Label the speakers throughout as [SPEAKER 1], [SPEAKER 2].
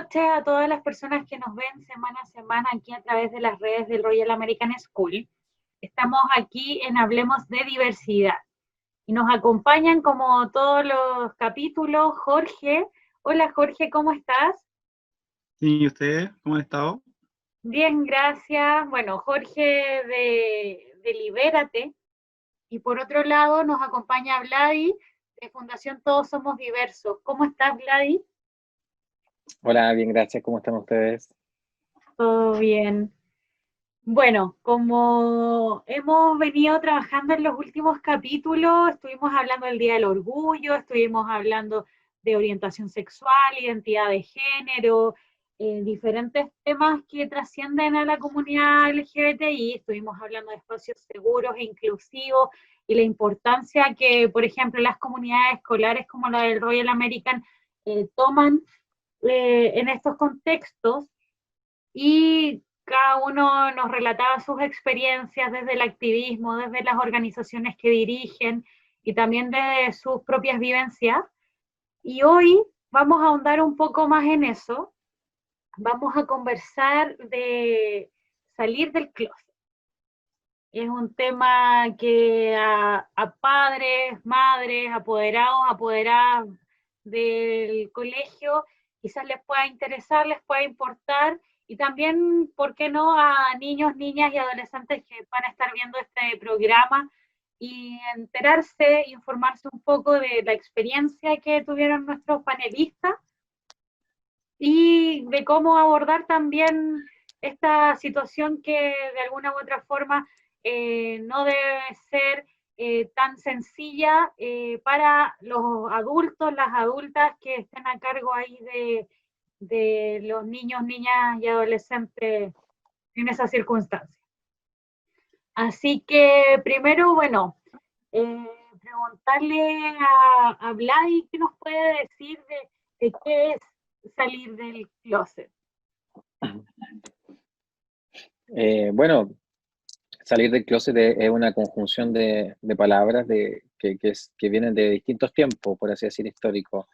[SPEAKER 1] noches a todas las personas que nos ven semana a semana aquí a través de las redes del Royal American School. Estamos aquí en Hablemos de Diversidad y nos acompañan como todos los capítulos Jorge. Hola Jorge, ¿cómo estás?
[SPEAKER 2] ¿Y ustedes cómo han estado?
[SPEAKER 1] Bien, gracias. Bueno, Jorge de Libérate. Y por otro lado nos acompaña Vladi de Fundación Todos Somos Diversos. ¿Cómo estás, Vladi?
[SPEAKER 3] Hola, bien, gracias. ¿Cómo están ustedes?
[SPEAKER 1] Todo bien. Bueno, como hemos venido trabajando en los últimos capítulos, estuvimos hablando del Día del Orgullo, estuvimos hablando de orientación sexual, identidad de género, diferentes temas que trascienden a la comunidad LGBTI, estuvimos hablando de espacios seguros e inclusivos y la importancia que, por ejemplo, las comunidades escolares como la del Royal American toman en estos contextos y cada uno nos relataba sus experiencias desde el activismo, desde las organizaciones que dirigen y también de sus propias vivencias. Y hoy vamos a ahondar un poco más en eso. Vamos a conversar de salir del closet. Es un tema que a padres, madres, apoderados, apoderadas del colegio quizás les pueda interesar, les pueda importar, y también, ¿por qué no?, a niños, niñas y adolescentes que van a estar viendo este programa y enterarse, informarse un poco de la experiencia que tuvieron nuestros panelistas y de cómo abordar también esta situación que de alguna u otra forma no debe ser tan sencilla para los adultos, las adultas que estén a cargo ahí de los niños, niñas y adolescentes en esas circunstancias. Así que primero, bueno, preguntarle a Vladi qué nos puede decir de qué es salir del closet.
[SPEAKER 3] Bueno, salir del closet es una conjunción de palabras que vienen de distintos tiempos, por así decir, históricos.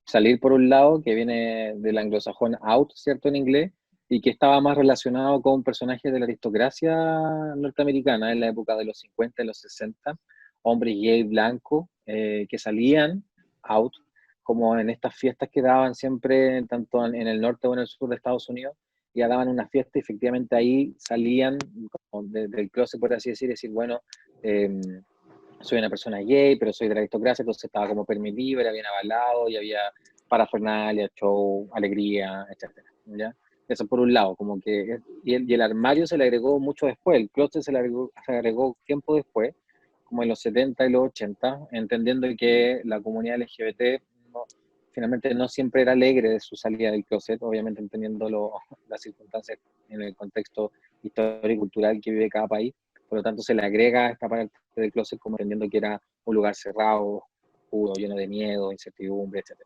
[SPEAKER 3] Salir por un lado, que viene del anglosajón out, ¿cierto?, en inglés, y que estaba más relacionado con personajes de la aristocracia norteamericana en la época de los 50 y los 60, hombres gay blancos que salían out, como en estas fiestas que daban siempre, tanto en el norte o en el sur de Estados Unidos, ya daban una fiesta y efectivamente ahí salían como del closet, por así decir, bueno, soy una persona gay, pero soy de la aristocracia, entonces estaba como permitido, era bien avalado y había parafernalia, show, alegría, etcétera, ¿ya? Eso por un lado, como que, y el armario se le agregó mucho después, el closet se agregó tiempo después, como en los 70 y los 80, entendiendo que la comunidad LGBT finalmente no siempre era alegre de su salida del closet, obviamente entendiendo las circunstancias en el contexto histórico y cultural que vive cada país, por lo tanto se le agrega esta parte del closet como entendiendo que era un lugar cerrado, oscuro, lleno de miedo, incertidumbre, etc.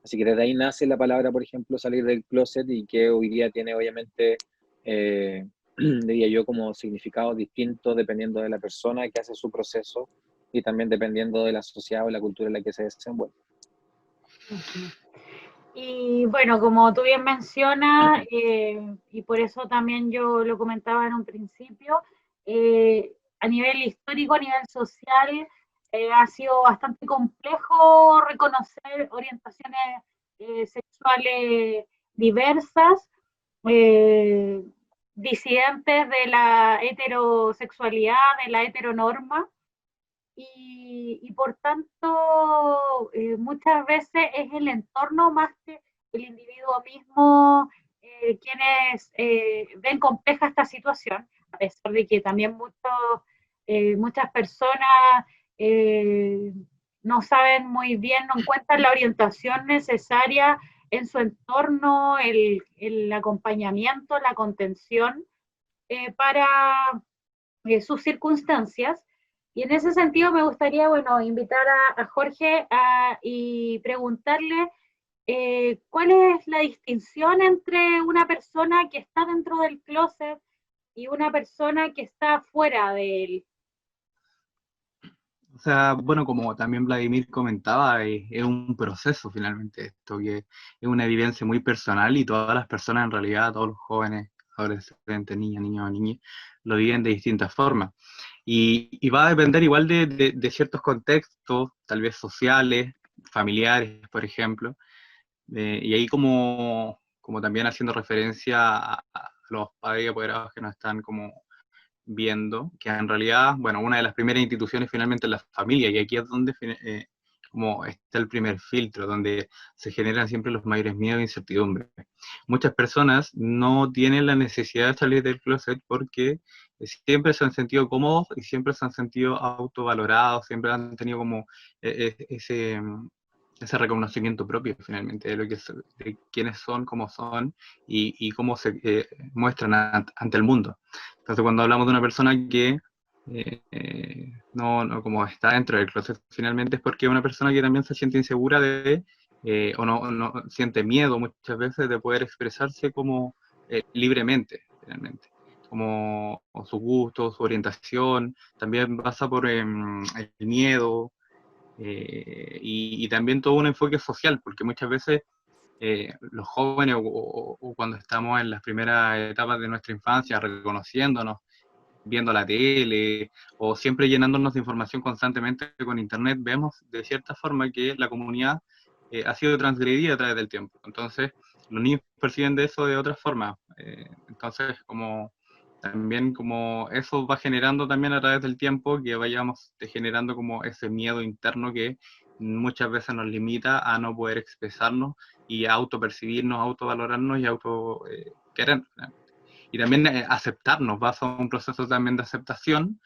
[SPEAKER 3] Así que desde ahí nace la palabra, por ejemplo, salir del closet, y que hoy día tiene obviamente, diría yo, como significado distinto dependiendo de la persona que hace su proceso y también dependiendo de la sociedad o la cultura en la que se desenvuelve.
[SPEAKER 1] Y bueno, como tú bien mencionas, y por eso también yo lo comentaba en un principio, a nivel histórico, a nivel social, ha sido bastante complejo reconocer orientaciones sexuales diversas, eh, disidentes de la heterosexualidad, de la heteronorma. Y por tanto, muchas veces es el entorno más que el individuo mismo quienes ven compleja esta situación, a pesar de que también muchas personas no saben muy bien, no encuentran la orientación necesaria en su entorno, el acompañamiento, la contención para sus circunstancias. Y en ese sentido me gustaría, bueno, invitar a Jorge y preguntarle cuál es la distinción entre una persona que está dentro del closet y una persona que está fuera de él.
[SPEAKER 2] O sea, bueno, como también Vladimir comentaba, es un proceso finalmente esto, que es una vivencia muy personal y todas las personas en realidad, todos los jóvenes, adolescentes, niñas, niños, niñas, lo viven de distintas formas. Y va a depender igual de ciertos contextos, tal vez sociales, familiares, por ejemplo. Y ahí como también haciendo referencia a los padres y apoderados que nos están como viendo, que en realidad, bueno, una de las primeras instituciones finalmente es la familia, y aquí es donde como está el primer filtro, donde se generan siempre los mayores miedos e incertidumbres. Muchas personas no tienen la necesidad de salir del closet porque siempre se han sentido cómodos y siempre se han sentido autovalorados, siempre han tenido como ese reconocimiento propio finalmente de lo que de quiénes son, cómo son y cómo se muestran ante el mundo. Entonces cuando hablamos de una persona que no como está dentro del closet finalmente es porque es una persona que también se siente insegura o no siente miedo muchas veces de poder expresarse como libremente finalmente, como sus gustos, su orientación, también pasa por el miedo, y también todo un enfoque social, porque muchas veces los jóvenes o cuando estamos en las primeras etapas de nuestra infancia, reconociéndonos, viendo la tele o siempre llenándonos de información constantemente con internet, vemos de cierta forma que la comunidad ha sido transgredida a través del tiempo. Entonces, los niños perciben de eso de otra forma. Entonces, como también como eso va generando también a través del tiempo que vayamos generando como ese miedo interno que muchas veces nos limita a no poder expresarnos y a autopercibirnos, autovalorarnos y auto querer. Y también aceptarnos, va a un proceso también de aceptación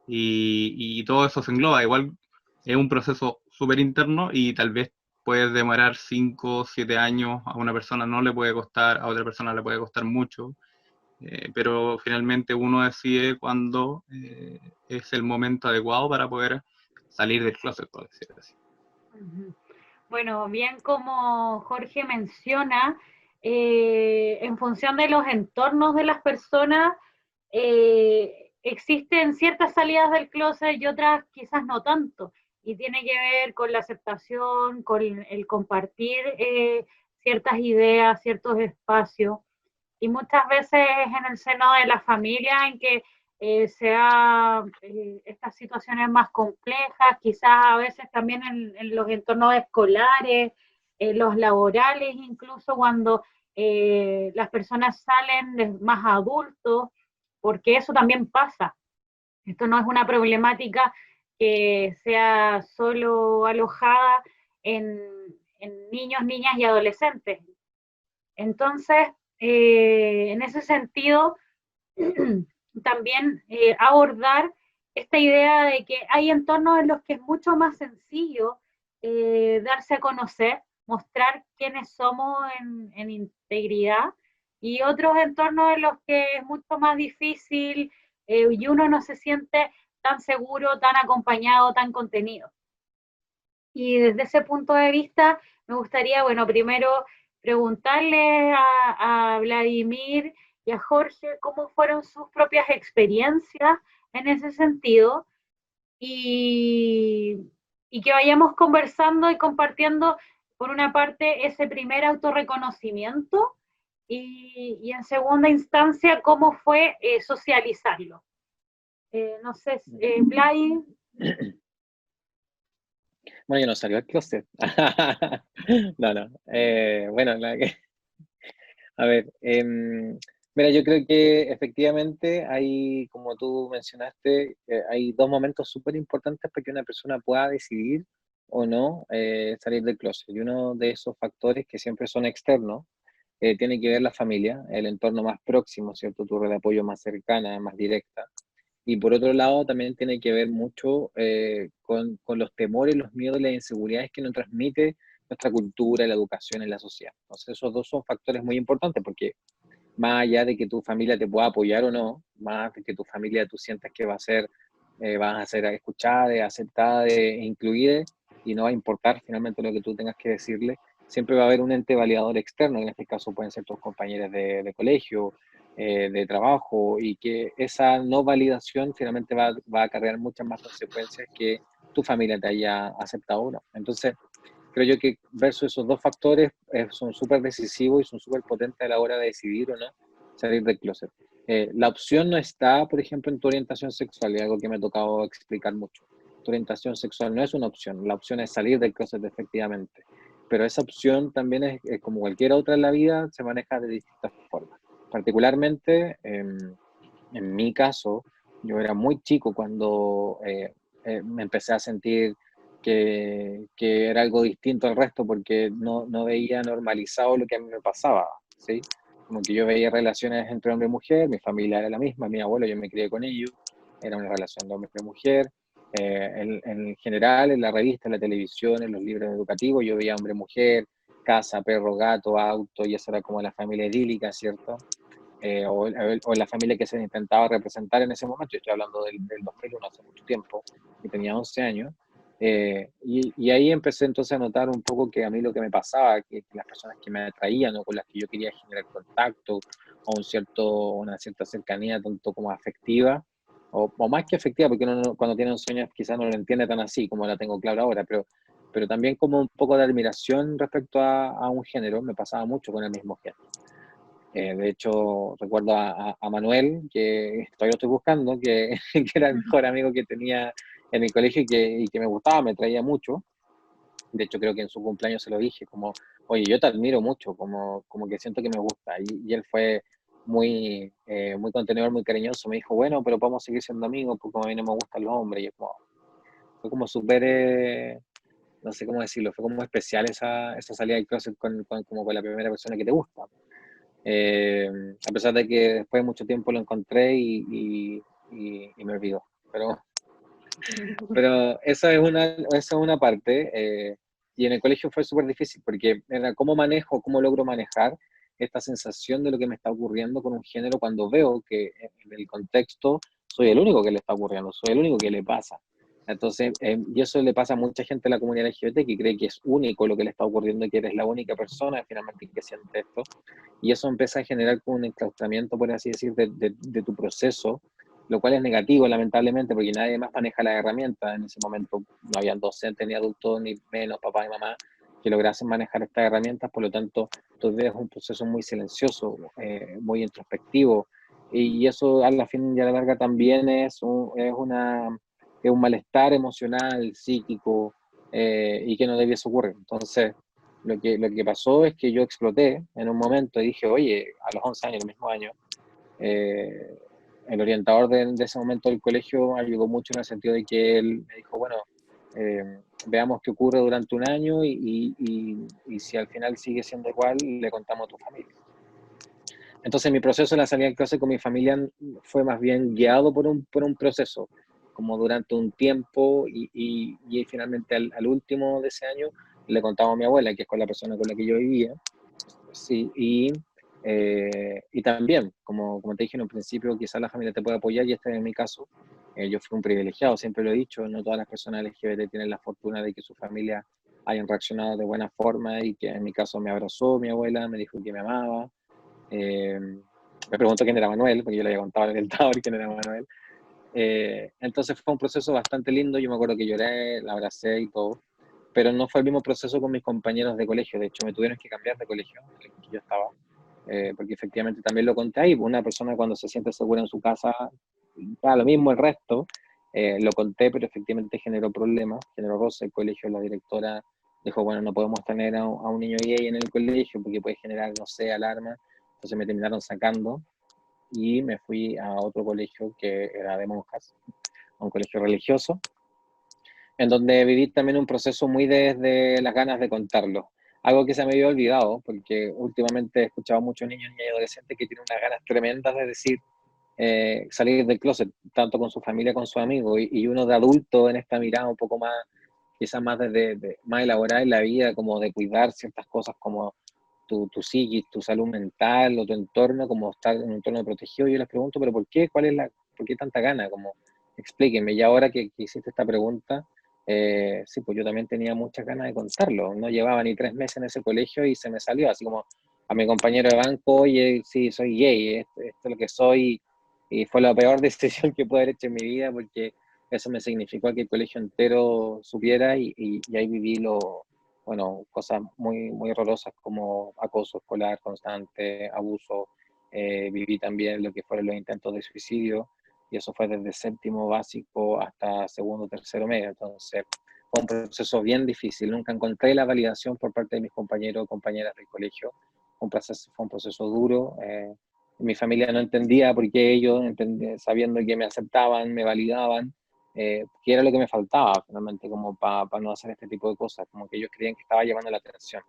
[SPEAKER 2] y todo eso se engloba. Igual es un proceso súper interno y tal vez puede demorar 5, 7 años, a una persona no le puede costar, a otra persona le puede costar mucho, pero finalmente uno decide cuándo es el momento adecuado para poder salir del closet, por decirlo así.
[SPEAKER 1] Bueno, bien como Jorge menciona, en función de los entornos de las personas, existen ciertas salidas del closet y otras quizás no tanto. Y tiene que ver con la aceptación, con el compartir ciertas ideas, ciertos espacios. Y muchas veces en el seno de la familia en que estas situaciones más complejas, quizás a veces también en los entornos escolares, los laborales, incluso cuando las personas salen de más adultos, porque eso también pasa. Esto no es una problemática que sea solo alojada en niños, niñas y adolescentes. Entonces, en ese sentido, también abordar esta idea de que hay entornos en los que es mucho más sencillo darse a conocer, mostrar quiénes somos en integridad, y otros entornos en los que es mucho más difícil y uno no se siente tan seguro, tan acompañado, tan contenido. Y desde ese punto de vista, me gustaría, bueno, primero preguntarle a Vladimir y a Jorge cómo fueron sus propias experiencias en ese sentido y, y que vayamos conversando y compartiendo, por una parte, ese primer autorreconocimiento y en segunda instancia, cómo fue socializarlo. No sé, Vladimir.
[SPEAKER 3] Bueno, yo no salió al closet. No, no. Bueno, a ver, mira, yo creo que efectivamente hay, como tú mencionaste, hay dos momentos súper importantes para que una persona pueda decidir o no salir del closet. Y uno de esos factores que siempre son externos, tiene que ver la familia, el entorno más próximo, ¿cierto? Tu red de apoyo más cercana, más directa. Y por otro lado, también tiene que ver mucho con los temores, los miedos y las inseguridades que nos transmite nuestra cultura, la educación en la sociedad. Entonces, esos dos son factores muy importantes porque más allá de que tu familia te pueda apoyar o no, más de que tu familia tú sientas que vas a ser escuchada, aceptada, incluida, y no va a importar finalmente lo que tú tengas que decirle, siempre va a haber un ente validador externo, en este caso pueden ser tus compañeros de colegio, de trabajo, y que esa no validación finalmente va a acarrear muchas más consecuencias que tu familia te haya aceptado o no. Entonces, creo yo que versus esos dos factores son súper decisivos y son súper potentes a la hora de decidir o no salir del closet. La opción no está, por ejemplo, en tu orientación sexual, y algo que me ha tocado explicar mucho. Tu orientación sexual no es una opción, la opción es salir del closet efectivamente. Pero esa opción también es como cualquier otra en la vida, se maneja de distintas formas. Particularmente, en mi caso, yo era muy chico cuando me empecé a sentir que era algo distinto al resto porque no veía normalizado lo que a mí me pasaba, ¿sí? Como que yo veía relaciones entre hombre y mujer, mi familia era la misma, mi abuelo, yo me crié con ellos, era una relación de hombre y mujer. En general, en la revista, en la televisión, en los libros educativos, yo veía hombre y mujer, casa, perro, gato, auto, y eso era como la familia idílica, ¿cierto? O la familia que se intentaba representar en ese momento. Yo estoy hablando del 2001, hace mucho tiempo, y tenía 11 años. Y ahí empecé entonces a notar un poco que a mí lo que me pasaba, que las personas que me atraían o con las que yo quería generar contacto, o una cierta cercanía, tanto como afectiva, o más que afectiva, porque uno cuando tiene 11 años quizás no lo entiende tan así como la tengo claro ahora, pero también como un poco de admiración respecto a un género, me pasaba mucho con el mismo género. De hecho, recuerdo a Manuel, que todavía lo estoy buscando, que, que era el mejor amigo que tenía en el colegio y que me gustaba, me traía mucho. De hecho, creo que en su cumpleaños se lo dije, como, oye, yo te admiro mucho, como que siento que me gusta. Y él fue muy contenedor, muy cariñoso. Me dijo, bueno, pero podemos seguir siendo amigos, porque a mí no me gustan los hombres. Y es como, fue como súper, no sé cómo decirlo, fue como especial esa salida del closet como con la primera persona que te gusta. Eh, a pesar de que después de mucho tiempo lo encontré y me olvidó. Pero esa es una parte. Y en el colegio fue súper difícil porque era cómo logro manejar esta sensación de lo que me está ocurriendo con un género cuando veo que en el contexto soy el único que le está ocurriendo, soy el único que le pasa. Entonces, y eso le pasa a mucha gente de la comunidad LGBT que cree que es único lo que le está ocurriendo y que eres la única persona finalmente que siente esto. Y eso empieza a generar como un enclaustramiento, por así decir, de tu proceso, lo cual es negativo, lamentablemente, porque nadie más maneja las herramientas. En ese momento no habían docentes ni adultos, ni menos papá y mamá, que lograsen manejar estas herramientas. Por lo tanto, todavía es un proceso muy silencioso, muy introspectivo, y eso a la fin y a la larga también es un malestar emocional, psíquico, y que no debiese ocurrir. Entonces, lo que pasó es que yo exploté en un momento y dije, oye, a los 11 años, el mismo año, eh, el orientador de ese momento del colegio ayudó mucho en el sentido de que él me dijo, bueno, veamos qué ocurre durante un año y si al final sigue siendo igual, le contamos a tu familia. Entonces mi proceso de la salida de clase con mi familia fue más bien guiado por un proceso, como durante un tiempo y finalmente al último de ese año le contaba a mi abuela, que es con la persona con la que yo vivía. Sí, y también, como te dije en un principio, quizás la familia te puede apoyar y este es mi caso. Yo fui un privilegiado, siempre lo he dicho, no todas las personas LGBT tienen la fortuna de que su familia hayan reaccionado de buena forma y que en mi caso me abrazó mi abuela, me dijo que me amaba. Me preguntó quién era Manuel, porque yo le había contado en el Tower quién era Manuel. Entonces fue un proceso bastante lindo, yo me acuerdo que lloré, la abracé y todo, pero no fue el mismo proceso con mis compañeros de colegio, de hecho me tuvieron que cambiar de colegio en el que yo estaba, porque efectivamente también lo conté ahí, una persona cuando se siente segura en su casa, da lo mismo el resto, lo conté, pero efectivamente generó problemas, generó roce. El colegio, la directora dijo, bueno, no podemos tener a un niño gay en el colegio porque puede generar, no sé, alarma, entonces me terminaron sacando y me fui a otro colegio que era de monjas, a un colegio religioso, en donde viví también un proceso muy desde las ganas de contarlo. Algo que se me había olvidado, porque últimamente he escuchado a muchos niños y adolescentes que tienen unas ganas tremendas de decir, salir del closet, tanto con su familia como con sus amigos, y uno de adulto en esta mirada un poco más, quizás más más elaborada en la vida, como de cuidar ciertas cosas como tu psiquis, tu salud mental o tu entorno, como estar en un entorno protegido. Yo les pregunto, ¿pero por qué? ¿Por qué tanta gana? Como, explíquenme. Y ahora que hiciste esta pregunta, sí, pues yo también tenía muchas ganas de contarlo. No llevaba ni 3 meses en ese colegio y se me salió, así como a mi compañero de banco, oye, sí, soy gay, esto es lo que soy, y fue la peor decisión que pude haber hecho en mi vida, porque eso me significó que el colegio entero supiera y ahí viví cosas muy, muy horrorosas como acoso escolar constante, abuso, viví también lo que fueron los intentos de suicidio, y eso fue desde séptimo básico hasta segundo, tercero medio, entonces fue un proceso bien difícil, nunca encontré la validación por parte de mis compañeros o compañeras del colegio, fue un proceso duro, mi familia no entendía por qué ellos, sabiendo que me aceptaban, me validaban, que era lo que me faltaba finalmente como para no hacer este tipo de cosas, como que ellos creían que estaba llamando la atención.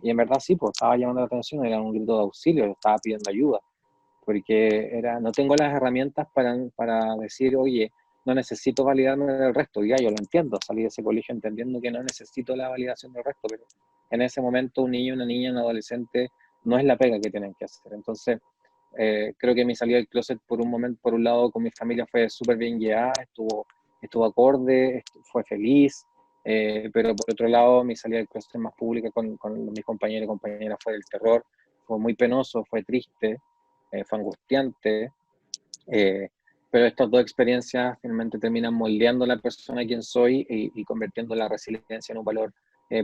[SPEAKER 3] Y en verdad sí, pues estaba llamando la atención, era un grito de auxilio, estaba pidiendo ayuda, porque no tengo las herramientas para decir, oye, no necesito validarme del resto. Ya, yo lo entiendo, salí de ese colegio entendiendo que no necesito la validación del resto, pero en ese momento un niño, una niña, un adolescente no es la pega que tienen que hacer. Entonces, creo que mi salida del closet por un lado con mi familia fue súper bien guiada, estuvo acorde, fue feliz, pero por otro lado mi salida del closet más pública con mis compañeros y compañeras fue del terror, fue muy penoso, fue triste, fue angustiante, eh, pero estas dos experiencias finalmente terminan moldeando a la persona quien soy y convirtiendo la resiliencia en un valor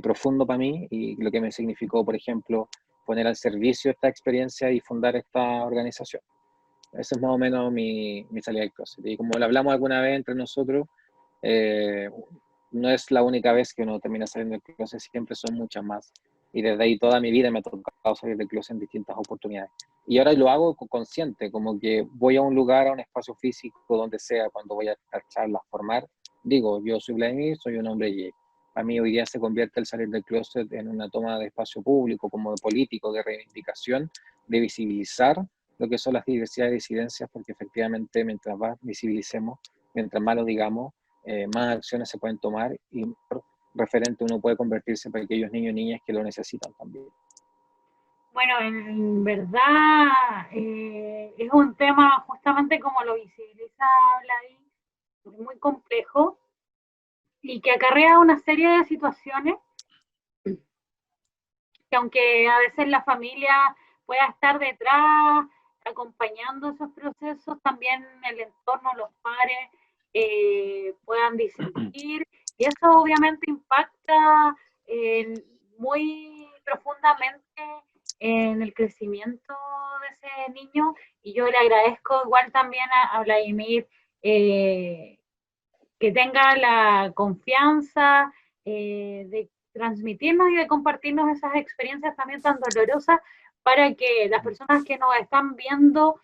[SPEAKER 3] profundo para mí, y lo que me significó, por ejemplo, poner al servicio esta experiencia y fundar esta organización. Esa es más o menos mi salida del closet. Y como lo hablamos alguna vez entre nosotros, eh, no es la única vez que uno termina saliendo del closet, siempre son muchas más. Y desde ahí toda mi vida me ha tocado salir del closet en distintas oportunidades. Y ahora lo hago consciente, como que voy a un lugar, a un espacio físico, donde sea, cuando voy a dar charlas, formar, digo, yo soy Vladimir, soy un hombre gay. Para mí hoy día se convierte el salir del closet en una toma de espacio público, como de político, de reivindicación, de visibilizar lo que son las diversidades y disidencias, porque efectivamente mientras más visibilicemos, mientras más lo digamos, más acciones se pueden tomar y referente uno puede convertirse para aquellos niños y niñas que lo necesitan también.
[SPEAKER 1] Bueno, en verdad es un tema justamente como lo visibiliza Vladimir, muy complejo y que acarrea una serie de situaciones que aunque a veces la familia pueda estar detrás acompañando esos procesos, también el entorno, los pares puedan disentir y eso obviamente impacta muy profundamente en el crecimiento de ese niño y yo le agradezco igual también a Vladimir que tenga la confianza de transmitirnos y de compartirnos esas experiencias también tan dolorosas para que las personas que nos están viendo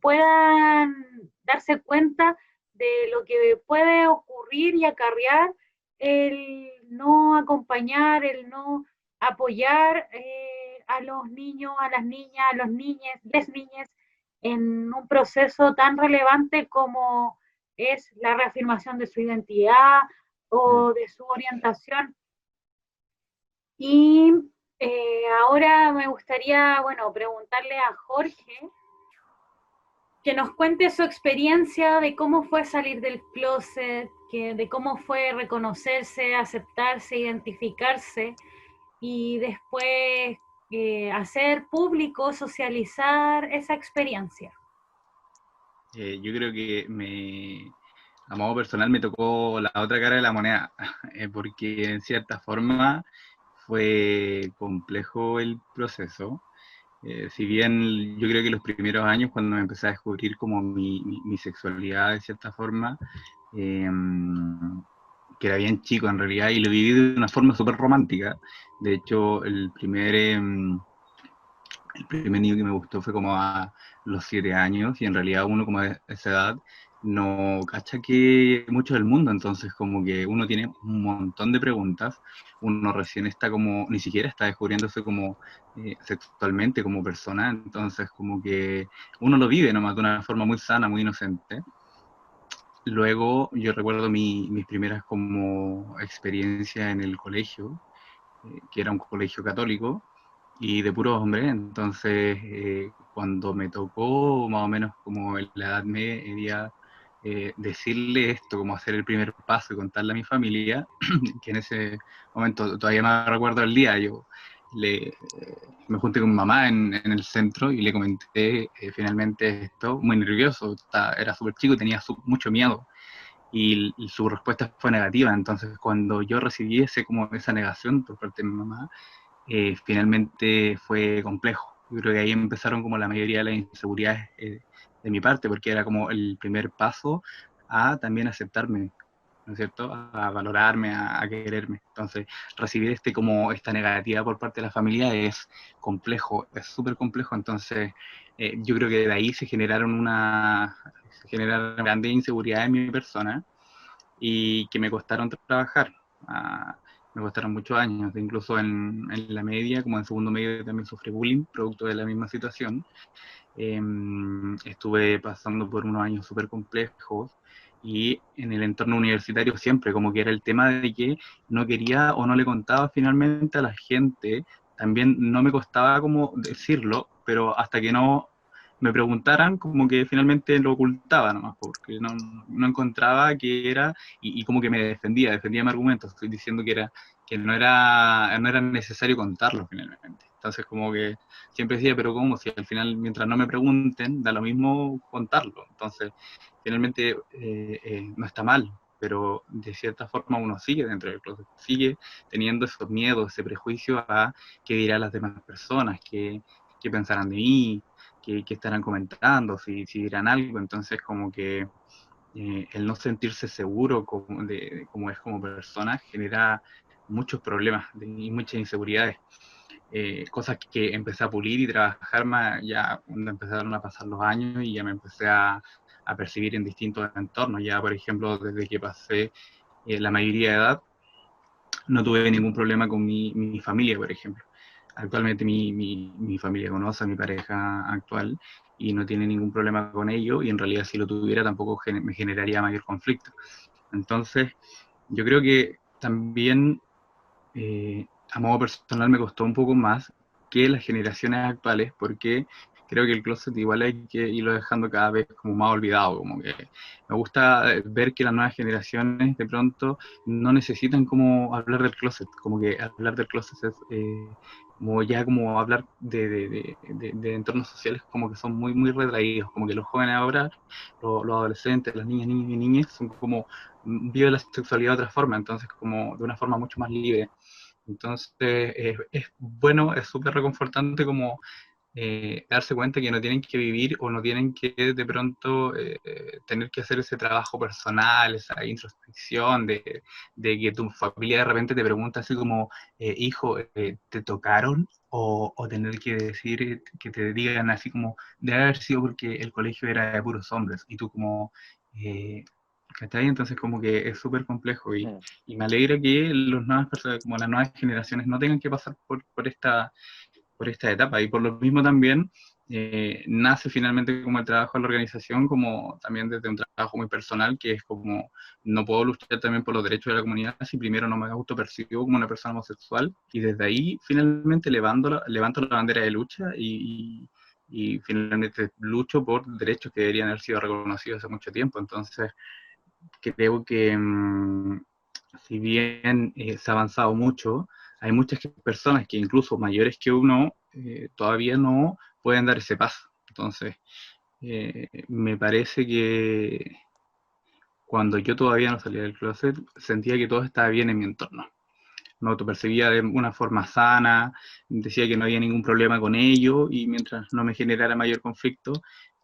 [SPEAKER 1] puedan darse cuenta de lo que puede ocurrir y acarrear el no acompañar, el no apoyar a los niños, a las niñas, a los niñes, les niñas en un proceso tan relevante como es la reafirmación de su identidad o de su orientación. Y ahora me gustaría, bueno, preguntarle a Jorge que nos cuente su experiencia de cómo fue salir del closet, de cómo fue reconocerse, aceptarse, identificarse y después hacer público, socializar esa experiencia.
[SPEAKER 2] Yo creo que a modo personal me tocó la otra cara de la moneda, porque en cierta forma fue complejo el proceso. Si bien yo creo que los primeros años, cuando me empecé a descubrir como mi sexualidad de cierta forma, eh, que era bien chico en realidad, y lo viví de una forma súper romántica. De hecho, el primer niño que me gustó fue como a los 7 años, y en realidad uno como a esa edad no cacha que mucho del mundo, entonces como que uno tiene un montón de preguntas, uno recién está como, ni siquiera está descubriéndose como sexualmente, como persona, entonces como que uno lo vive nomás de una forma muy sana, muy inocente. Luego yo recuerdo mis primeras como experiencias en el colegio, que era un colegio católico y de puros hombres, entonces cuando me tocó más o menos como en la edad media decirle esto, como hacer el primer paso y contarle a mi familia, que en ese momento todavía no recuerdo el día, me junté con mi mamá en el centro y le comenté finalmente esto, muy nervioso, era súper chico y tenía mucho miedo. y su respuesta fue negativa. Entonces, cuando yo recibí esa negación por parte de mi mamá, finalmente fue complejo. Yo creo que ahí empezaron como la mayoría de las inseguridades de mi parte, porque era como el primer paso a también aceptarme, ¿no es cierto? A valorarme, a quererme. Entonces, recibir como esta negativa por parte de la familia es complejo, es súper complejo. Entonces, yo creo que de ahí se generaron grandes inseguridades en mi persona y que me costaron trabajar. Ah, me costaron muchos años, incluso en la media, como en segundo medio también sufrí bullying, producto de la misma situación. Estuve pasando por unos años súper complejos y en el entorno universitario siempre, como que era el tema de que no quería o no le contaba finalmente a la gente, también no me costaba como decirlo, pero hasta que no me preguntaran, como que finalmente lo ocultaba nomás, porque no encontraba que era, y como que me defendía mi argumento, estoy diciendo que no era necesario contarlo finalmente. Entonces como que siempre decía, pero ¿cómo? Si al final, mientras no me pregunten, da lo mismo contarlo. Entonces, finalmente no está mal, pero de cierta forma uno sigue dentro del closet, sigue teniendo esos miedos, ese prejuicio a qué dirán las demás personas, qué pensarán de mí, qué estarán comentando, si dirán algo. Entonces, como que el no sentirse seguro como es como persona genera muchos problemas y muchas inseguridades, cosas que empecé a pulir y trabajar más ya cuando empezaron a pasar los años y ya me empecé a percibir en distintos entornos. Ya, por ejemplo, desde que pasé la mayoría de edad, no tuve ningún problema con mi familia, por ejemplo. Actualmente mi familia conoce a mi pareja actual y no tiene ningún problema con ello, y en realidad si lo tuviera tampoco me generaría mayor conflicto. Entonces, yo creo que también a modo personal me costó un poco más que las generaciones actuales, porque creo que el closet igual hay que irlo dejando cada vez como más olvidado, como que me gusta ver que las nuevas generaciones de pronto no necesitan como hablar del closet, como que hablar del closet es como ya como hablar de entornos sociales como que son muy, muy retraídos, como que los jóvenes ahora, los adolescentes, las niñas, niños y niñas son como viven la sexualidad de otra forma, entonces como de una forma mucho más libre. Entonces, es bueno, es súper reconfortante como darse cuenta que no tienen que vivir o no tienen que de pronto tener que hacer ese trabajo personal, esa introspección de que tu familia de repente te pregunta así como, hijo, ¿te tocaron? O tener que decir, que te digan así como, debe haber sido porque el colegio era de puros hombres, y tú como... ¿cachai? Entonces como que es súper complejo y me alegra que los nuevas personas, como las nuevas generaciones, no tengan que pasar por esta etapa. Y por lo mismo también nace finalmente como el trabajo en la organización, como también desde un trabajo muy personal, que es como no puedo luchar también por los derechos de la comunidad si primero no me autopercibo como una persona homosexual, y desde ahí finalmente levanto la bandera de lucha y finalmente lucho por derechos que deberían haber sido reconocidos hace mucho tiempo. Entonces, creo que si bien se ha avanzado mucho, hay muchas personas que incluso mayores que uno todavía no pueden dar ese paso. Entonces, me parece que cuando yo todavía no salía del closet, sentía que todo estaba bien en mi entorno. Me autopercibía de una forma sana, decía que no había ningún problema con ello, y mientras no me generara mayor conflicto,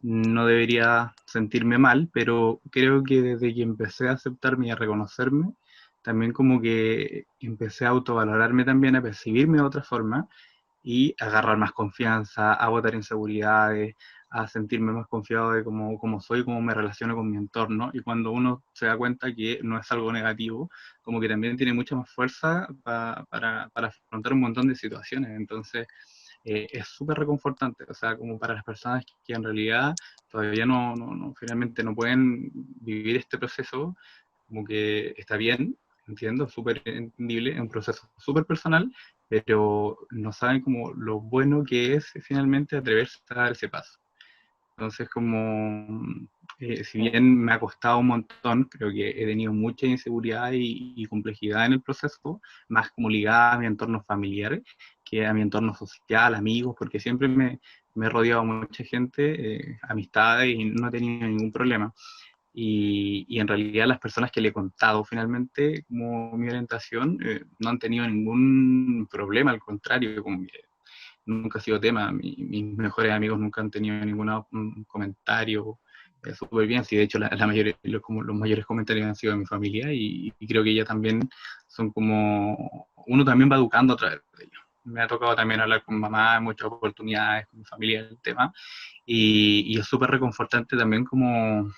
[SPEAKER 2] no debería sentirme mal, pero creo que desde que empecé a aceptarme y a reconocerme, también como que empecé a autovalorarme también, a percibirme de otra forma, y agarrar más confianza, a botar inseguridades, a sentirme más confiado de cómo soy, cómo me relaciono con mi entorno. Y cuando uno se da cuenta que no es algo negativo, como que también tiene mucha más fuerza para afrontar un montón de situaciones. Entonces, es súper reconfortante, o sea, como para las personas que en realidad todavía finalmente no pueden vivir este proceso, como que está bien, entiendo, súper entendible, es un proceso súper personal, pero no saben como lo bueno que es finalmente atreverse a dar ese paso. Entonces, como, si bien me ha costado un montón, creo que he tenido mucha inseguridad y complejidad en el proceso, más como ligada a mi entorno familiar que a mi entorno social, amigos, porque siempre me he rodeado de mucha gente, amistades, y no he tenido ningún problema. y en realidad las personas que le he contado finalmente como mi orientación no han tenido ningún problema, al contrario, como que nunca ha sido tema. Mis mejores amigos nunca han tenido ningún comentario. Súper bien, sí, de hecho la mayoría, como los mayores comentarios han sido de mi familia y creo que ella también son como, uno también va educando a través de ellos. Me ha tocado también hablar con mamá en muchas oportunidades, con mi familia del tema, y es súper reconfortante también como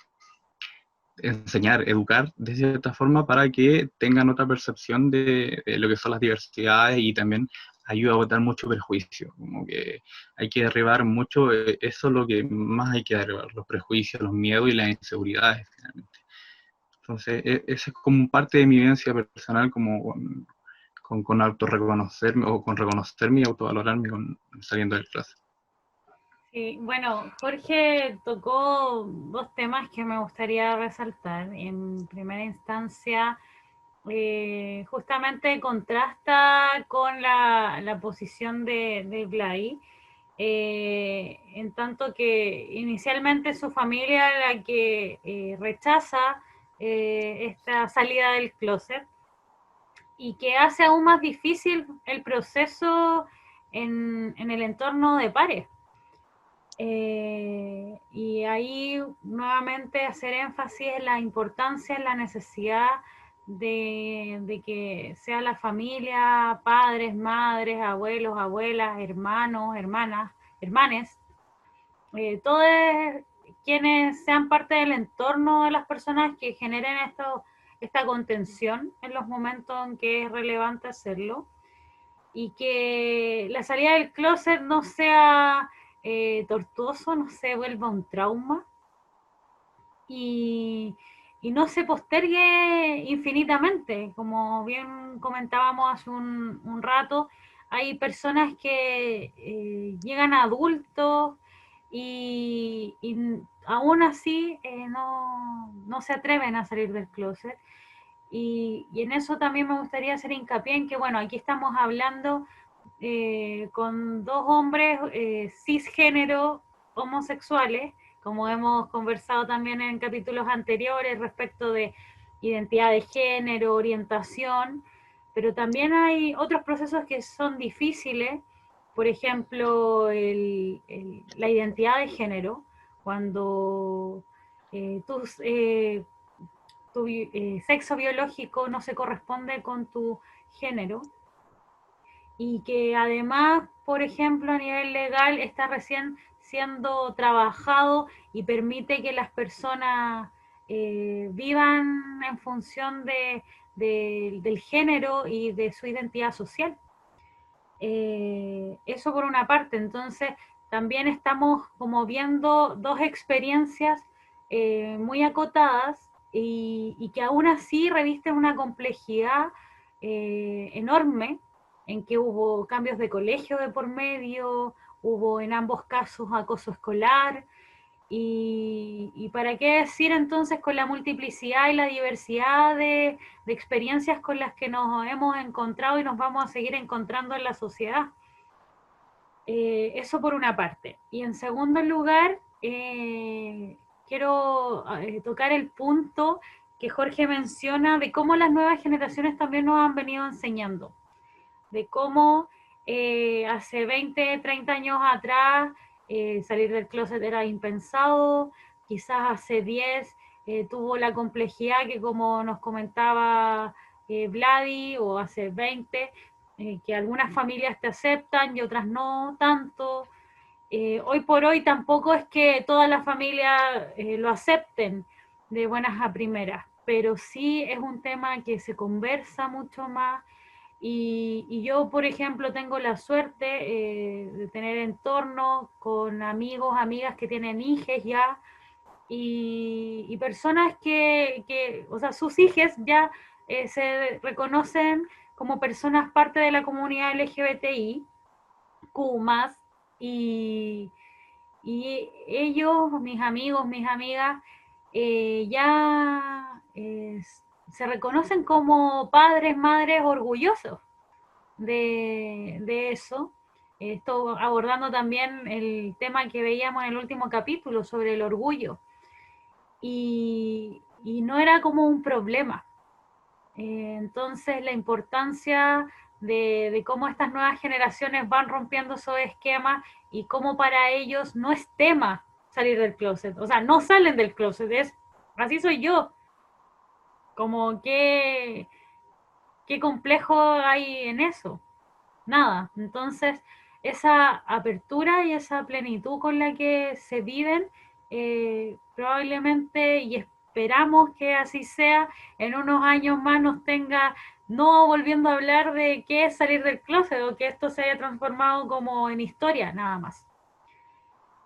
[SPEAKER 2] enseñar, educar de cierta forma para que tengan otra percepción de lo que son las diversidades y también ayuda a botar mucho prejuicio, como que hay que derribar mucho, eso es lo que más hay que derribar, los prejuicios, los miedos y las inseguridades finalmente. Entonces, esa es como parte de mi vivencia personal, como con autorreconocerme o con reconocerme y autovalorarme saliendo del clase.
[SPEAKER 1] Sí, bueno, Jorge tocó dos temas que me gustaría resaltar. En primera instancia, justamente contrasta con la posición de Gladys, en tanto que inicialmente su familia la que rechaza esta salida del closet y que hace aún más difícil el proceso en el entorno de pares. Y ahí nuevamente hacer énfasis en la importancia, en la necesidad de que sea la familia, padres, madres, abuelos, abuelas, hermanos, hermanas, hermanes, todos quienes sean parte del entorno de las personas que generen esta contención en los momentos en que es relevante hacerlo y que la salida del closet no sea tortuoso, no se vuelva un trauma y, y no se postergue infinitamente. Como bien comentábamos hace un rato, hay personas que llegan a adultos y aún así no se atreven a salir del closet. Y en eso también me gustaría hacer hincapié en que, bueno, aquí estamos hablando con dos hombres cisgénero homosexuales, como hemos conversado también en capítulos anteriores respecto de identidad de género, orientación, pero también hay otros procesos que son difíciles, por ejemplo, la identidad de género, cuando tus tu sexo biológico no se corresponde con tu género y que además, por ejemplo, a nivel legal está recién siendo trabajado y permite que las personas vivan en función del género y de su identidad social. Eso por una parte, entonces también estamos como viendo dos experiencias muy acotadas y que aún así revisten una complejidad enorme, en que hubo cambios de colegio de por medio, hubo en ambos casos acoso escolar, y para qué decir entonces con la multiplicidad y la diversidad de experiencias con las que nos hemos encontrado y nos vamos a seguir encontrando en la sociedad. Eso por una parte. Y en segundo lugar, quiero tocar el punto que Jorge menciona de cómo las nuevas generaciones también nos han venido enseñando, de cómo hace 20, 30 años atrás salir del closet era impensado, quizás hace 10 tuvo la complejidad que como nos comentaba Vladi, o hace 20, que algunas familias te aceptan y otras no tanto. Hoy por hoy tampoco es que todas las familias lo acepten de buenas a primeras, pero sí es un tema que se conversa mucho más y yo, por ejemplo, tengo la suerte de tener entorno con amigos, amigas que tienen hijas ya y personas o sea, sus hijas ya se reconocen como personas parte de la comunidad LGBTI, Q+, y, y ellos, mis amigos, mis amigas, ya se reconocen como padres, madres orgullosos de eso. Esto abordando también el tema que veíamos en el último capítulo sobre el orgullo. y no era como un problema. Entonces, la importancia de cómo estas nuevas generaciones van rompiendo esos esquemas y cómo para ellos no es tema salir del closet. O sea, no salen del closet, es así soy yo. Como qué complejo hay en eso. Nada. Entonces, esa apertura y esa plenitud con la que se viven, probablemente y esperamos que así sea, en unos años más nos tenga no volviendo a hablar de qué es salir del closet o que esto se haya transformado como en historia, nada más.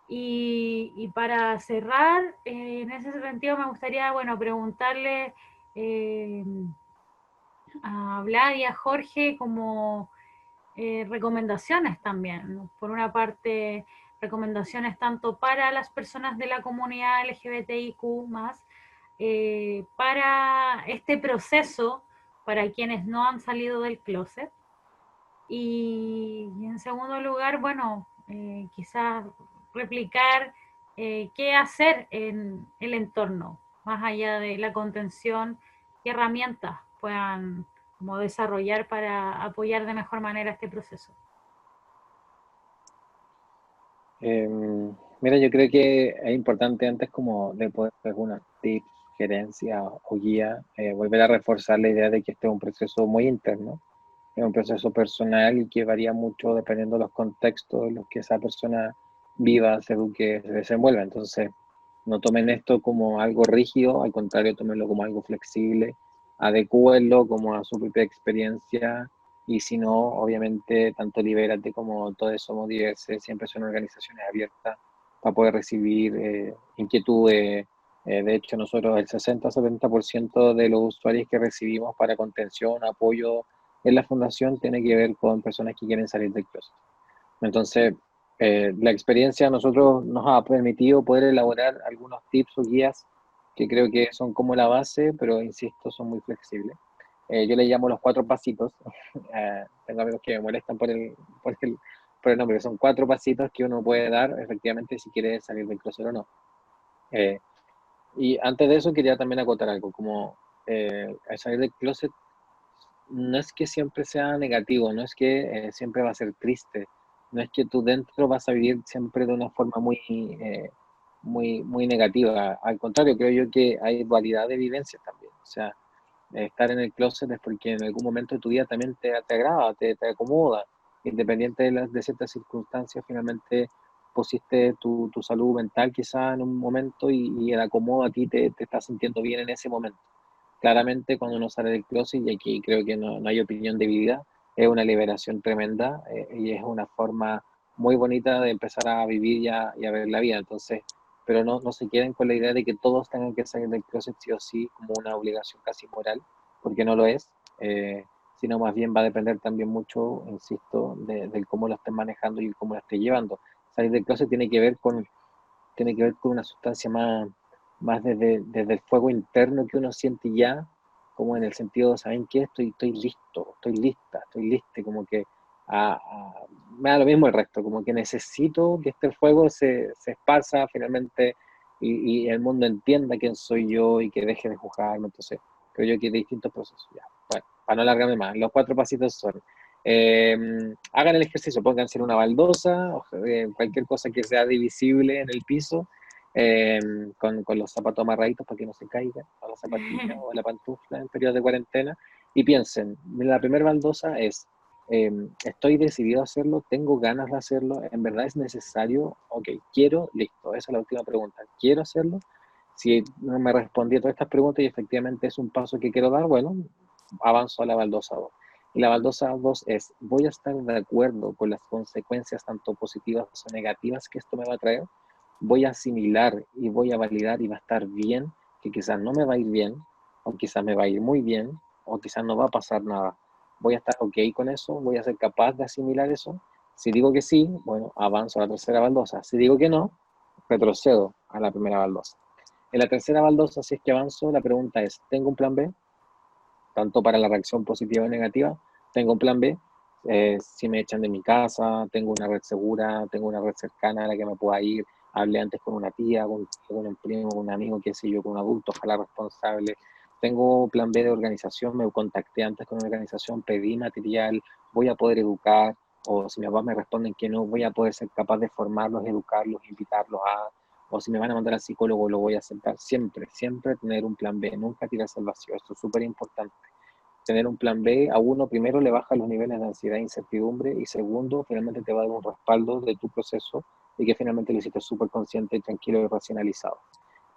[SPEAKER 1] Y para cerrar, en ese sentido me gustaría, bueno, preguntarle eh, a Vlad y a Jorge como recomendaciones también, ¿no? Por una parte, recomendaciones tanto para las personas de la comunidad LGBTIQ más, para este proceso, para quienes no han salido del closet. Y en segundo lugar, bueno, quizás replicar qué hacer en el entorno, más allá de la contención, qué herramientas puedan como desarrollar para apoyar de mejor manera este proceso.
[SPEAKER 3] Mira, yo creo que es importante antes como de poder algunos tips, sugerencias o guía, volver a reforzar la idea de que este es un proceso muy interno, es un proceso personal y que varía mucho dependiendo de los contextos en los que esa persona viva, se eduque, se desenvuelva. Entonces, no tomen esto como algo rígido, al contrario, tómenlo como algo flexible, adecúenlo como a su propia experiencia y si no, obviamente, tanto Libérate como Todos Somos Diversos siempre son organizaciones abiertas para poder recibir inquietudes. De hecho, nosotros el 60-70% de los usuarios que recibimos para contención, apoyo en la fundación tiene que ver con personas que quieren salir del closet. Entonces, la experiencia a nosotros nos ha permitido poder elaborar algunos tips o guías que creo que son como la base, pero insisto, son muy flexibles. Yo le llamo los 4 pasitos. Tengo amigos que me molestan por el nombre. Son 4 pasitos que uno puede dar efectivamente si quiere salir del closet o no. Eh, y antes de eso quería también acotar algo, como al salir del closet no es que siempre sea negativo, no es que siempre va a ser triste, no es que tú dentro vas a vivir siempre de una forma muy negativa. Al contrario, creo yo que hay dualidad de vivencias también. O sea, estar en el closet es porque en algún momento de tu vida también te agrada, te acomoda, independiente de ciertas circunstancias, finalmente pusiste tu salud mental quizá en un momento y el acomodo a ti te está sintiendo bien en ese momento. Claramente cuando uno sale del closet, y aquí creo que no hay opinión dividida, es una liberación tremenda y es una forma muy bonita de empezar a vivir y a ver la vida. Entonces, pero no se queden con la idea de que todos tengan que salir del closet sí o sí como una obligación casi moral, porque no lo es, sino más bien va a depender también mucho, insisto, de cómo lo estén manejando y cómo lo estén llevando. Salir del closet tiene que ver con una sustancia más desde el fuego interno que uno siente ya, como en el sentido, ¿saben qué? Estoy listo, estoy lista, estoy lista, como que me da lo mismo el resto, como que necesito que este fuego se esparza finalmente y el mundo entienda quién soy yo y que deje de juzgarme. Entonces, creo yo que hay distintos procesos. Ya. Bueno, para no alargarme más, los 4 pasitos son eh, hagan el ejercicio, pónganse en una baldosa, cualquier cosa que sea divisible en el piso, eh, con los zapatos amarraditos para que no se caigan, o la zapatilla o la pantufla en periodo de cuarentena, y piensen, la primera baldosa es, estoy decidido a hacerlo, tengo ganas de hacerlo, en verdad es necesario, ok, quiero, listo, esa es la última pregunta, ¿quiero hacerlo? Si no me respondí a todas estas preguntas y efectivamente es un paso que quiero dar, bueno, avanzo a la baldosa 2. Y la baldosa 2 es, voy a estar de acuerdo con las consecuencias tanto positivas o negativas que esto me va a traer, voy a asimilar y voy a validar y va a estar bien, que quizás no me va a ir bien, o quizás me va a ir muy bien, o quizás no va a pasar nada. Voy a estar ok con eso, voy a ser capaz de asimilar eso. Si digo que sí, bueno, avanzo a la tercera baldosa. Si digo que no, retrocedo a la primera baldosa. En la tercera baldosa, si es que avanzo, la pregunta es, ¿tengo un plan B? Tanto para la reacción positiva y negativa, tengo un plan B. Si me echan de mi casa, tengo una red segura, tengo una red cercana a la que me pueda ir, hablé antes con una tía, con un primo, con un amigo, qué sé yo, con un adulto, ojalá responsable. Tengo plan B de organización, me contacté antes con una organización, pedí material, voy a poder educar, o si mis papás me responden que no, voy a poder ser capaz de formarlos, educarlos, invitarlos a, o si me van a mandar al psicólogo, lo voy a aceptar. Siempre, siempre tener un plan B, nunca tirarse al vacío, esto es súper importante. Tener un plan B, a uno primero le baja los niveles de ansiedad e incertidumbre, y segundo, finalmente te va a dar un respaldo de tu proceso y que finalmente lo hiciste súper consciente, tranquilo y racionalizado.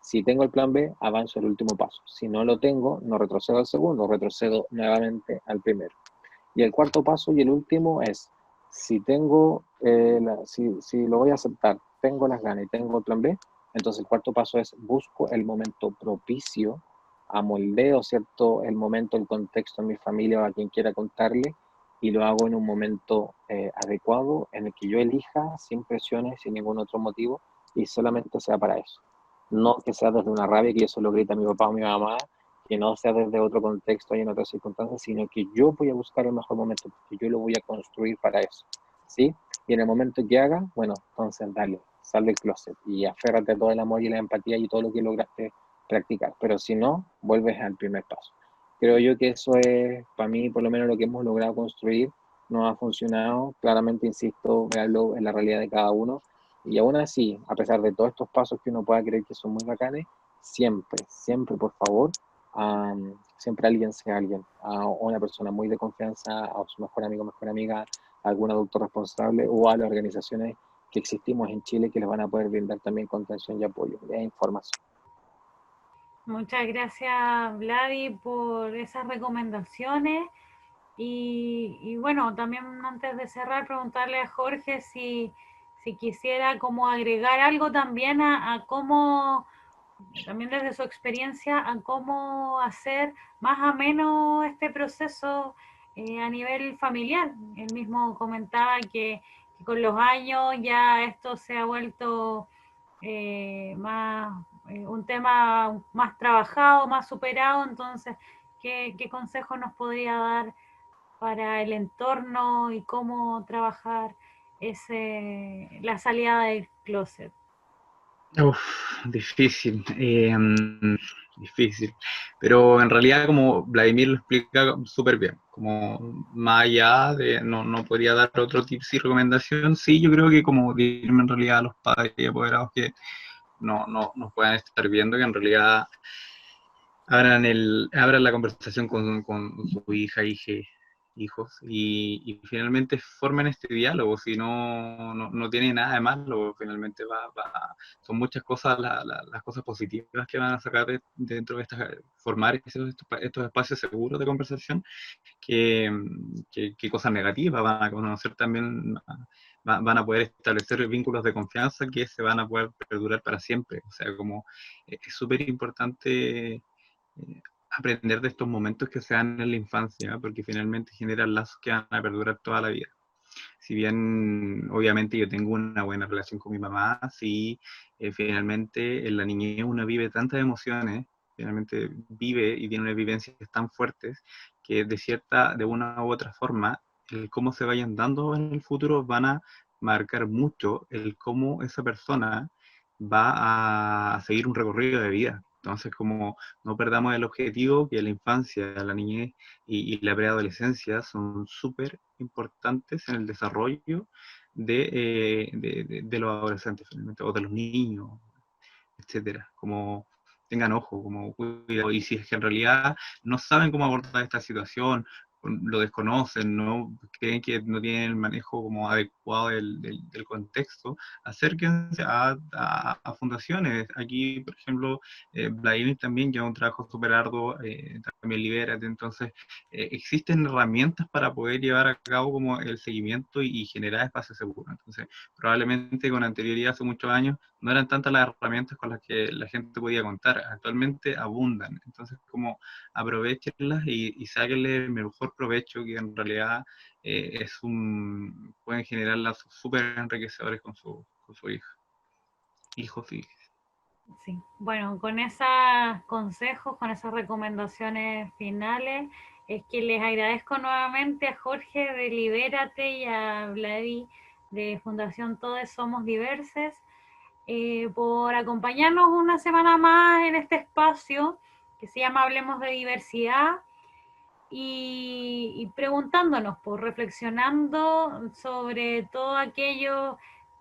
[SPEAKER 3] Si tengo el plan B, avanzo el último paso. Si no lo tengo, no retrocedo al segundo, retrocedo nuevamente al primero. Y el cuarto paso y el último es, si tengo, si lo voy a aceptar, tengo las ganas y tengo el plan B, entonces el cuarto paso es busco el momento propicio, amoldeo, ¿cierto? El momento, el contexto en mi familia o a quien quiera contarle, y lo hago en un momento adecuado, en el que yo elija, sin presiones, sin ningún otro motivo, y solamente sea para eso. No que sea desde una rabia, que eso lo grita mi papá o mi mamá, que no sea desde otro contexto y en otras circunstancias, sino que yo voy a buscar el mejor momento, porque yo lo voy a construir para eso, ¿sí? Y en el momento que haga, bueno, entonces dale, sal del closet y aférrate a todo el amor y la empatía y todo lo que lograste practicar, pero si no, vuelves al primer paso. Creo yo que eso es, para mí, por lo menos lo que hemos logrado construir, no ha funcionado, claramente, insisto, veanlo en la realidad de cada uno, y aún así, a pesar de todos estos pasos que uno pueda creer que son muy bacanes, siempre, siempre, por favor, siempre alguien sea alguien, a una persona muy de confianza, a su mejor amigo, mejor amiga, a algún adulto responsable o a las organizaciones que existimos en Chile que les van a poder brindar también contención y apoyo e información.
[SPEAKER 1] Muchas gracias, Vladi, por esas recomendaciones. Y bueno, también antes de cerrar, preguntarle a Jorge si quisiera como agregar algo también a cómo, también desde su experiencia, a cómo hacer más ameno este proceso a nivel familiar. Él mismo comentaba que con los años ya esto se ha vuelto un tema más trabajado, más superado. Entonces, ¿qué consejo nos podría dar para el entorno y cómo trabajar la salida del closet?
[SPEAKER 2] Uf, difícil, difícil. Pero en realidad, como Vladimir lo explica súper bien, como más allá de, no podría dar otro tip y recomendación, sí, yo creo que como dirme en realidad a los padres y apoderados que no puedan estar viendo, que en realidad abran la conversación con su hija, hijos, y finalmente formen este diálogo. Si no tiene nada de malo, finalmente son muchas cosas las cosas positivas que van a sacar dentro de formar estos espacios seguros de conversación, que cosas negativas van a conocer también. Van a poder establecer vínculos de confianza que se van a poder perdurar para siempre. O sea, como es súper importante aprender de estos momentos que se dan en la infancia, porque finalmente generan lazos que van a perdurar toda la vida. Si bien obviamente yo tengo una buena relación con mi mamá, sí, finalmente en la niñez uno vive tantas emociones, finalmente vive y tiene unas vivencias tan fuertes que de una u otra forma, el cómo se vayan dando en el futuro van a marcar mucho el cómo esa persona va a seguir un recorrido de vida. Entonces, como no perdamos el objetivo, que la infancia, la niñez y la preadolescencia son súper importantes en el desarrollo de los adolescentes, finalmente, o de los niños, etcétera. Como tengan ojo, como cuidado, y si es que en realidad no saben cómo abordar esta situación, lo desconocen, no creen que no tienen el manejo como adecuado del contexto, acérquense a fundaciones. Aquí, por ejemplo, Vladimir también lleva un trabajo súper arduo, también Libérate. Entonces existen herramientas para poder llevar a cabo como el seguimiento y generar espacios seguros. Entonces, probablemente con anterioridad, hace muchos años, no eran tantas las herramientas con las que la gente podía contar. Actualmente abundan. Entonces, como aprovechenlas y sáquenle el mejor provecho, que en realidad pueden generar lazos súper enriquecedores con su hija. Hijos y hijas.
[SPEAKER 1] Sí, bueno, con esos consejos, con esas recomendaciones finales, es que les agradezco nuevamente a Jorge de Libérate y a Vladi de Fundación Todes Somos Diverses por acompañarnos una semana más en este espacio que se llama Hablemos de Diversidad y preguntándonos, pues reflexionando sobre todo aquello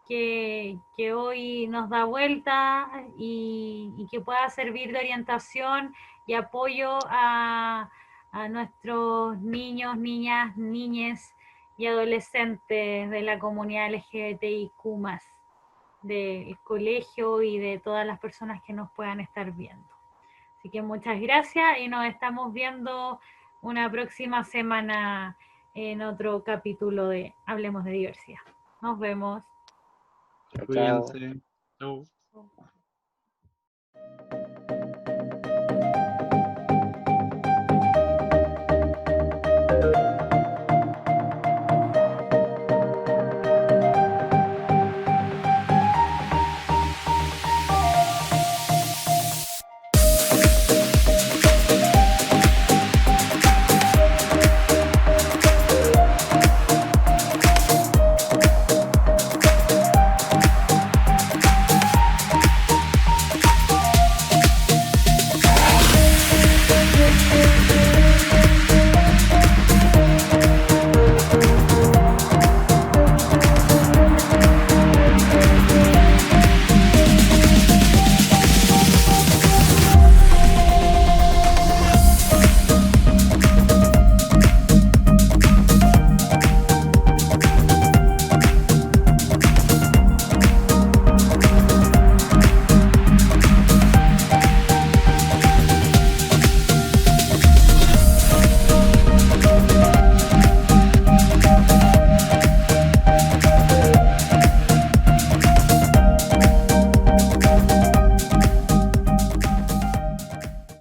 [SPEAKER 1] que hoy nos da vuelta y que pueda servir de orientación y apoyo a nuestros niños, niñas, niñes y adolescentes de la comunidad LGBTIQ+, del colegio y de todas las personas que nos puedan estar viendo. Así que muchas gracias y nos estamos viendo una próxima semana en otro capítulo de Hablemos de Diversidad. Nos vemos.
[SPEAKER 3] Chao, chao.
[SPEAKER 2] Cuídense. Chau.